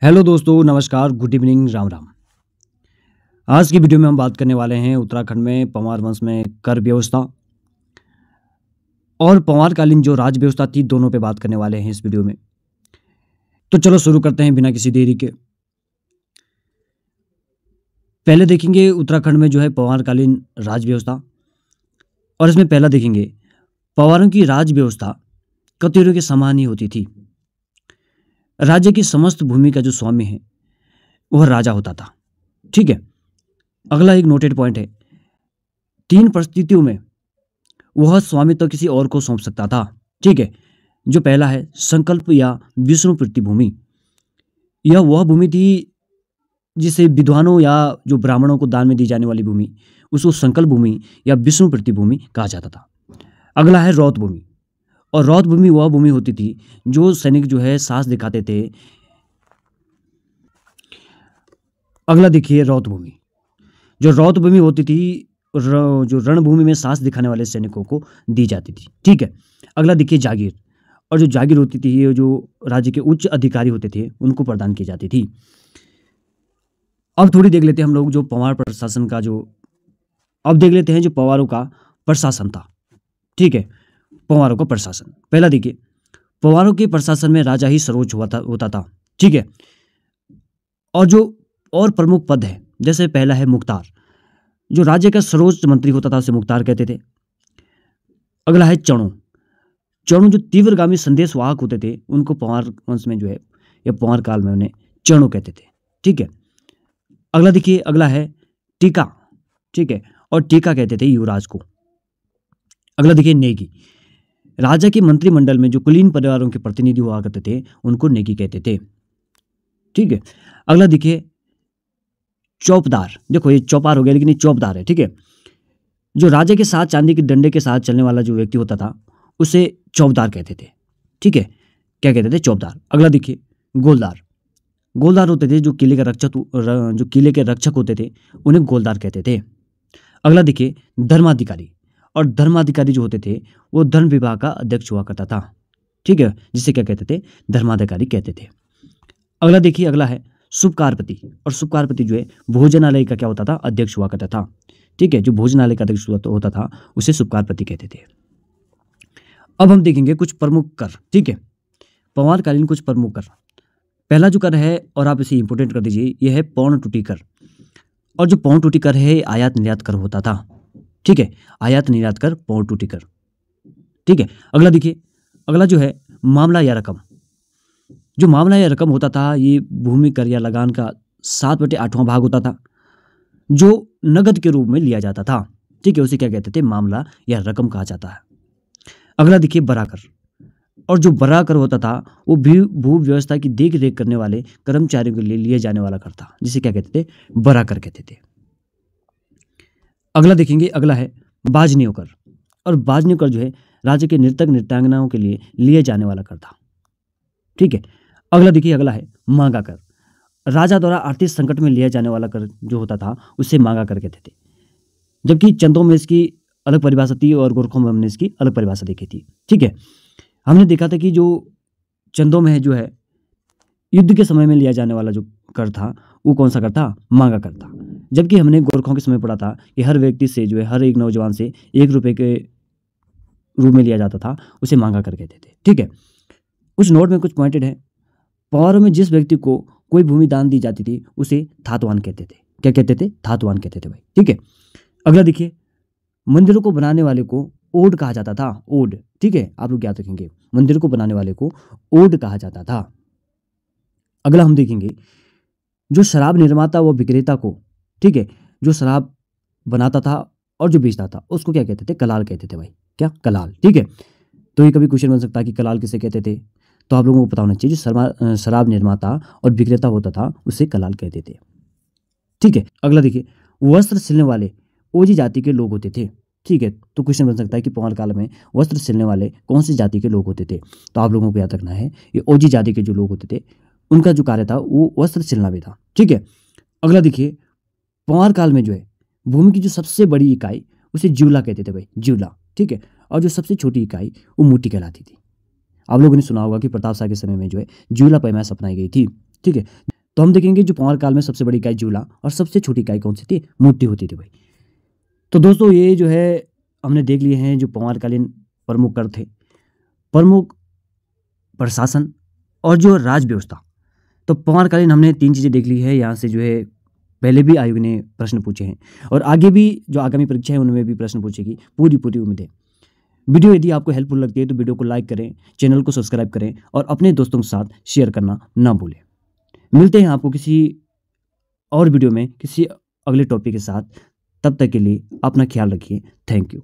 Hello दोस्तों, नमस्कार, good evening, Ram Ram. आज की वीडियो में हम बात करने वाले हैं उत्तराखंड में पंवार वंश में कर व्यवस्था और पंवारकालीन जो राज व्यवस्था थी, दोनों पे बात करने वाले हैं इस वीडियो में। तो चलो शुरू करते हैं बिना किसी देरी के। पहले देखेंगे उत्तराखंड में जो है पंवारकालीन राज व्यवस्था, और इसमें पहला देखेंगे पंवारों की राज व्यवस्था कतीरों के समान ही होती थी। राज्य की समस्त भूमि का जो स्वामी है वह राजा होता था। ठीक है। अगला एक नोटेड पॉइंट है, 3 परिस्थितियों में वह स्वामित्व किसी और को सौंप सकता था। ठीक है। जो पहला है संकल्प या विष्णु प्रीति भूमि। यह वह भूमि थी जिसे विद्वानों या जो ब्राह्मणों को दान में दी जाने वाली भूमि, उसको संकल्प भूमि या विष्णु प्रीति भूमि कहा जाता था। अगला है रौत भूमि, और रौत भूमि वह भूमि होती थी जो सैनिक जो है साहस दिखाते थे। अगला देखिए रौत भूमि। जो रौत भूमि होती थी जो रणभूमि में साहस दिखाने वाले सैनिकों को दी जाती थी। ठीक है। अगला देखिए जागीर, और जो जागीर होती थी ये जो राज्य के उच्च अधिकारी होते थे उनको प्रदान की जाती थी। अब थोड़ी देख लेते हैं हम लोग जो पंवार प्रशासन का अब देख लेते हैं जो पंवारों का प्रशासन था। ठीक है। पंवारों का प्रशासन पहला देखिए, पंवारों के प्रशासन में राजा ही सर्वोच्च होता था। ठीक है। और जो और प्रमुख पद है, जैसे पहला है मुख्तार, जो राज्य का सर्वोच्च मंत्री होता था उसे मुख्तार कहते थे। अगला है चणो। चणो जो तीव्रगामी संदेश वाहक होते थे उनको पंवार वंश में जो है या पंवार काल में उन्हें चणो कहते थे। ठीक है। अगला देखिए, अगला है टीका। ठीक है। और टीका कहते थे युवराज को। अगला देखिए नेगी। राजा के मंत्रिमंडल में जो कुलीन परिवारों के प्रतिनिधि हुआ करते थे उनको नेगी कहते थे। ठीक है। अगला देखिए चौपदार। देखो ये चौपार हो गया लेकिन ये चौपदार है। ठीक है। जो राजा के साथ चांदी के डंडे के साथ चलने वाला जो व्यक्ति होता था उसे चौपदार कहते थे। ठीक है। क्या कहते थे? चौपदार। अगला देखिए गोलदार। गोलदार होते थे जो किले के रक्षक होते थे उन्हें गोलदार कहते थे। अगला देखिए धर्माधिकारी, और धर्माधिकारी जो होते थे वो धर्म विभाग का अध्यक्ष हुआ करता था। ठीक है। जिसे क्या कहते थे? धर्माधिकारी कहते थे। अगला देखिए, अगला है सुपकारपति, और सुपकारपति जो है भोजनालय का क्या होता था? अध्यक्ष हुआ करता था। ठीक है। जो भोजनालय का अध्यक्ष होता था उसे सुपकारपति कहते थे। अब हम देखेंगे कुछ प्रमुख कर। ठीक है। पंवारकालीन कुछ प्रमुख कर। पहला जो कर है, और आप इसे इंपोर्टेंट कर दीजिए, यह है पौन टूटी कर। और जो पौन टूटी कर है आयात निर्यात कर होता था। ठीक है। आयात निर्यात कर, पौन टूटी कर। ठीक है। अगला देखिए, अगला जो है मामला या रकम। जो मामला या रकम होता था ये भूमि कर या लगान का 7/8वां भाग होता था जो नगद के रूप में लिया जाता था। ठीक है। उसे क्या कहते थे? मामला या रकम कहा जाता है। अगला देखिए बराकर, और जो बराकर होता था वो भी भू व्यवस्था की देख रेख करने वाले कर्मचारियों के लिए लिए जाने वाला कर था, जिसे क्या कहते थे? बराकर कहते थे। अगला देखेंगे, अगला है बाजनीय कर, और बाजनीय कर जो है राज्य के नर्तक नृत्यांगनाओं के लिए लिए जाने वाला कर था। ठीक है। अगला देखिए, अगला है मांगा कर। राजा द्वारा आर्थिक संकट में लिया जाने वाला कर जो होता था उसे मांगा कर कहते थे। जबकि चंदों में इसकी अलग परिभाषा थी और गोरखों में हमने इसकी अलग परिभाषा देखी थी। ठीक है। हमने देखा था कि जो चंदों में है जो है युद्ध के समय में लिया जाने वाला जो कर था वो कौन सा कर था? मांगा कर था। जबकि हमने गोरखों के समय पढ़ा था कि हर व्यक्ति से जो है हर एक नौजवान से 1 रुपये के रूप में लिया जाता था, उसे मांगा कर कहते थे। ठीक है। कुछ नोट में कुछ पॉइंटेड है। पंवारों में जिस व्यक्ति को कोई भूमि दान दी जाती थी उसे थातवान कहते थे। क्या कहते थे? थातवान कहते थे भाई। ठीक है। अगला देखिए, मंदिरों को बनाने वाले को ओड कहा जाता था। ओड। ठीक है। आप लोग याद रखेंगे, मंदिर को बनाने वाले को ओड कहा जाता था। अगला हम देखेंगे जो शराब निर्माता व विक्रेता को, ठीक है, जो शराब बनाता था और जो बेचता था उसको क्या कहते थे? कलाल कहते थे भाई। क्या? कलाल। ठीक है। तो ये कभी क्वेश्चन बन सकता है कि कलाल किसे कहते थे, तो आप लोगों को पता होना चाहिए जो शराब निर्माता और विक्रेता होता था उसे कलाल कहते थे। ठीक है। अगला देखिए, वस्त्र सिलने वाले ओजी जाति के लोग होते थे। ठीक है। तो क्वेश्चन बन सकता है कि पंवार काल में वस्त्र सिलने वाले कौन सी जाति के लोग होते थे, तो आप लोगों को याद रखना है ये ओजी जाति के जो लोग होते थे उनका जो कार्य था वो वस्त्र सिलना भी था। ठीक है। अगला देखिए, पंवार काल में जो है भूमि की जो सबसे बड़ी इकाई उसे ज्यूला कहते थे भाई, ज्यूला। ठीक है। और जो सबसे छोटी इकाई वो मुट्ठी कहलाती थी। आप लोगों ने सुना होगा कि प्रताप शाह के समय में जो है ज्यूला पैमाइश अपनाई गई थी। ठीक है। तो हम देखेंगे जो पंवार काल में सबसे बड़ी इकाई जूला और सबसे छोटी इकाई कौन सी थी, मूर्ति होती थी भाई। तो दोस्तों ये जो है हमने देख लिए हैं जो पंवारकालीन प्रमुख कर थे, प्रमुख प्रशासन और जो राज व्यवस्था। तो पंवारकालीन हमने 3 चीज़ें देख ली है। यहाँ से जो है पहले भी आयोग ने प्रश्न पूछे हैं और आगे भी जो आगामी परीक्षा है उनमें भी प्रश्न पूछेगी, पूरी उम्मीद है। वीडियो यदि आपको हेल्पफुल लगती है तो वीडियो को लाइक करें, चैनल को सब्सक्राइब करें और अपने दोस्तों के साथ शेयर करना ना भूलें। मिलते हैं आपको किसी और वीडियो में किसी अगले टॉपिक के साथ। तब तक के लिए अपना ख्याल रखिए। Thank you.